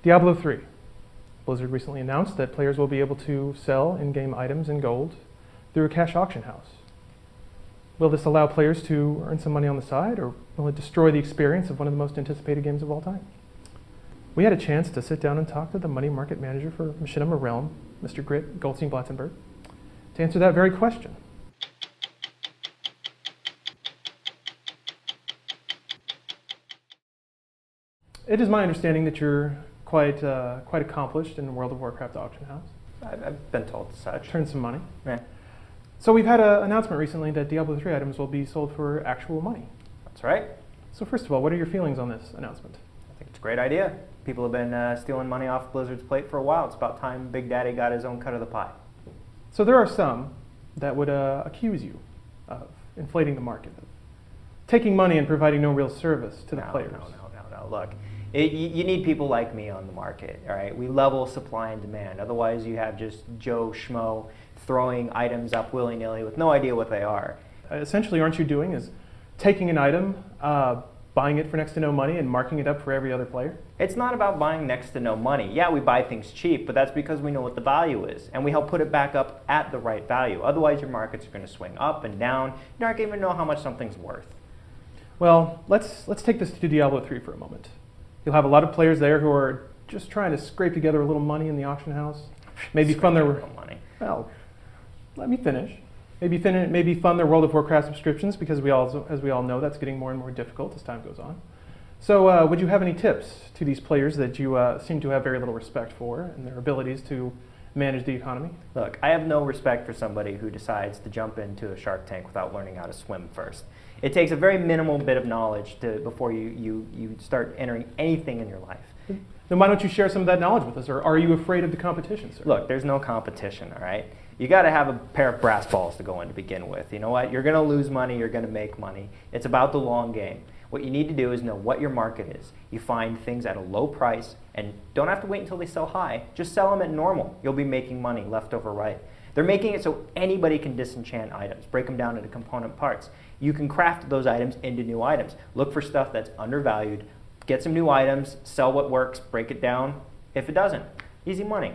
Diablo 3. Blizzard recently announced that players will be able to sell in-game items in gold through a cash auction house. Will this allow players to earn some money on the side, or will it destroy the experience of one of the most anticipated games of all time? We had a chance to sit down and talk to the money market manager for Machinima Realm, Mr. Grit Goldstein-Blatzenberg, to answer that very question. It is my understanding that you're quite accomplished in the World of Warcraft auction house. I've been told such. Turned some money. Yeah. So we've had an announcement recently that Diablo 3 items will be sold for actual money. That's right. So first of all, what are your feelings on this announcement? I think it's a great idea. People have been stealing money off Blizzard's plate for a while. It's about time Big Daddy got his own cut of the pie. So there are some that would accuse you of inflating the market, of taking money and providing no real service to the players. No. Look, you need people like me on the market, all right? We level supply and demand. Otherwise, you have just Joe Schmo throwing items up willy-nilly with no idea what they are. Essentially, aren't you doing is taking an item, buying it for next to no money, and marking it up for every other player? It's not about buying next to no money. Yeah, we buy things cheap, but that's because we know what the value is, and we help put it back up at the right value. Otherwise, your markets are going to swing up and down. You're not going to even know how much something's worth. Well, let's take this to Diablo 3 for a moment. You'll have a lot of players there who are just trying to scrape together a little money in the auction house. Maybe fund their money. Well, let me finish. Maybe fund their World of Warcraft subscriptions, because as we all know, that's getting more and more difficult as time goes on. So would you have any tips to these players that you seem to have very little respect for and their abilities to manage the economy? Look, I have no respect for somebody who decides to jump into a Shark Tank without learning how to swim first. It takes a very minimal bit of knowledge before you start entering anything in your life. Then why don't you share some of that knowledge with us, or are you afraid of the competition, sir? Look, there's no competition, all right? You got to have a pair of brass balls to go in to begin with. You know what? You're going to lose money, you're going to make money. It's about the long game. What you need to do is know what your market is. You find things at a low price, and don't have to wait until they sell high. Just sell them at normal. You'll be making money left over right. They're making it so anybody can disenchant items, break them down into component parts. You can craft those items into new items. Look for stuff that's undervalued, get some new items, sell what works, break it down. If it doesn't, easy money.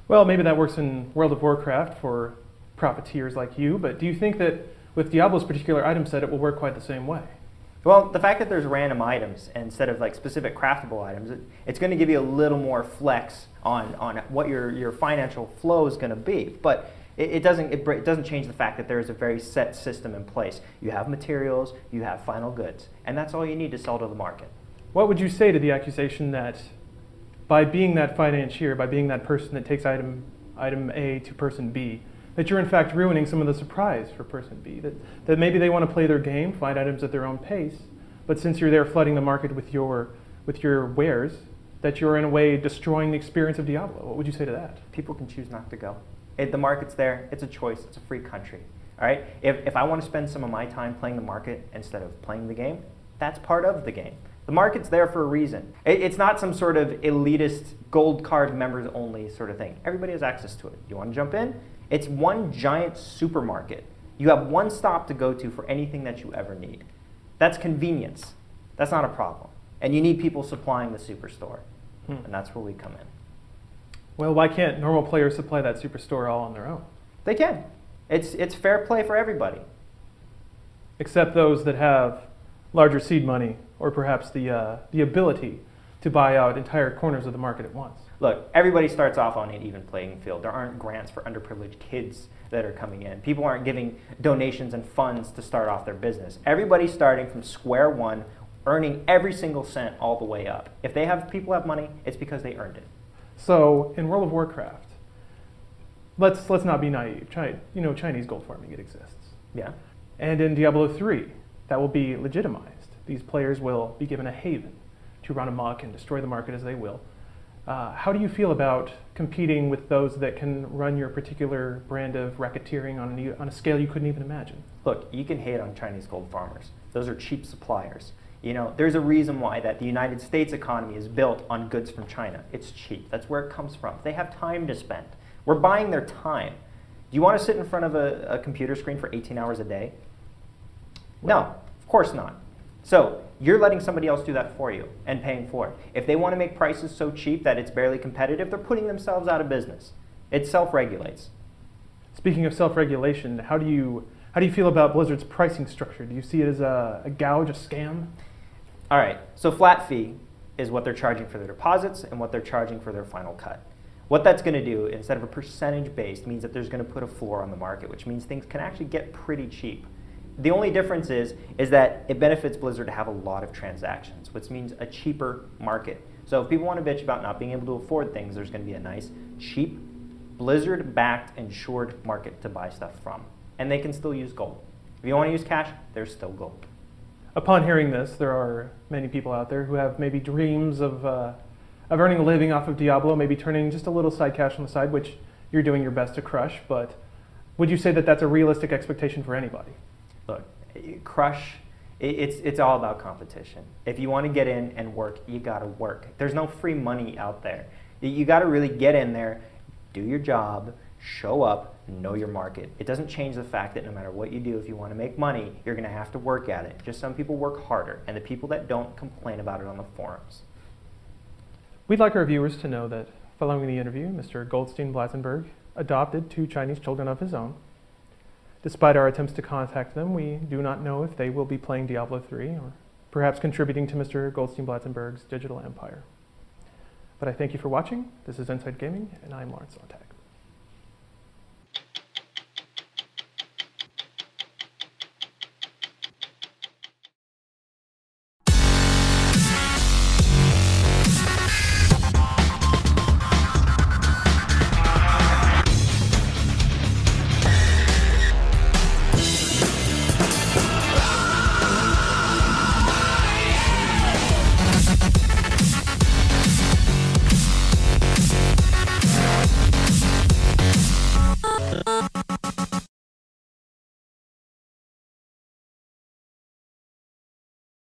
Well, maybe that works in World of Warcraft for profiteers like you, but do you think that with Diablo's particular item set, it will work quite the same way? Well, the fact that there's random items instead of like specific craftable items, it's going to give you a little more flex on what your financial flow is going to be. But it doesn't change the fact that there is a very set system in place. You have materials, you have final goods, and that's all you need to sell to the market. What would you say to the accusation that by being that financier, by being that person that takes item A to person B, that you're in fact ruining some of the surprise for person B, that maybe they want to play their game, find items at their own pace, but since you're there flooding the market with your wares, that you're in a way destroying the experience of Diablo? What would you say to that? People can choose not to go. The market's there, it's a choice, it's a free country. All right? If I want to spend some of my time playing the market instead of playing the game, that's part of the game. The market's there for a reason. It's not some sort of elitist gold card members only sort of thing. Everybody has access to it. You want to jump in? It's one giant supermarket. You have one stop to go to for anything that you ever need. That's convenience. That's not a problem. And you need people supplying the superstore. And that's where we come in. Well, why can't normal players supply that superstore all on their own? They can. It's fair play for everybody. Except those that have larger seed money, or perhaps the ability to buy out entire corners of the market at once. Look, everybody starts off on an even playing field. There aren't grants for underprivileged kids that are coming in. People aren't giving donations and funds to start off their business. Everybody's starting from square one, earning every single cent all the way up. If people have money, it's because they earned it. So in World of Warcraft, let's not be naive. Chinese gold farming, it exists. Yeah. And in Diablo 3, that will be legitimized. These players will be given a haven to run amok and destroy the market as they will. How do you feel about competing with those that can run your particular brand of racketeering on a scale you couldn't even imagine? Look, you can hate on Chinese gold farmers. Those are cheap suppliers. You know, there's a reason why that the United States economy is built on goods from China. It's cheap. That's where it comes from. They have time to spend. We're buying their time. Do you want to sit in front of a computer screen for 18 hours a day? No, of course not. So you're letting somebody else do that for you and paying for it. If they want to make prices so cheap that it's barely competitive, they're putting themselves out of business. It self-regulates. Speaking of self-regulation, how do you feel about Blizzard's pricing structure? Do you see it as a gouge, a scam? All right, so flat fee is what they're charging for their deposits and what they're charging for their final cut. What that's going to do, instead of a percentage based, means that there's going to put a floor on the market, which means things can actually get pretty cheap. The only difference is that it benefits Blizzard to have a lot of transactions, which means a cheaper market. So if people want to bitch about not being able to afford things, there's going to be a nice, cheap, Blizzard-backed, insured market to buy stuff from. And they can still use gold. If you want to use cash, there's still gold. Upon hearing this, there are many people out there who have maybe dreams of earning a living off of Diablo, maybe turning just a little side cash on the side, which you're doing your best to crush, but would you say that that's a realistic expectation for anybody? Look, crush, it's all about competition. If you want to get in and work, you got to work. There's no free money out there. You got to really get in there, do your job, show up, know your market. It doesn't change the fact that no matter what you do, if you want to make money, you're going to have to work at it. Just some people work harder, and the people that don't complain about it on the forums. We'd like our viewers to know that following the interview, Mr. Goldstein-Blatzenberg adopted 2 Chinese children of his own. Despite our attempts to contact them, we do not know if they will be playing Diablo 3 or perhaps contributing to Mr. Goldstein-Blatzenberg's digital empire. But I thank you for watching. This is Inside Gaming, and I'm Lawrence Sontag.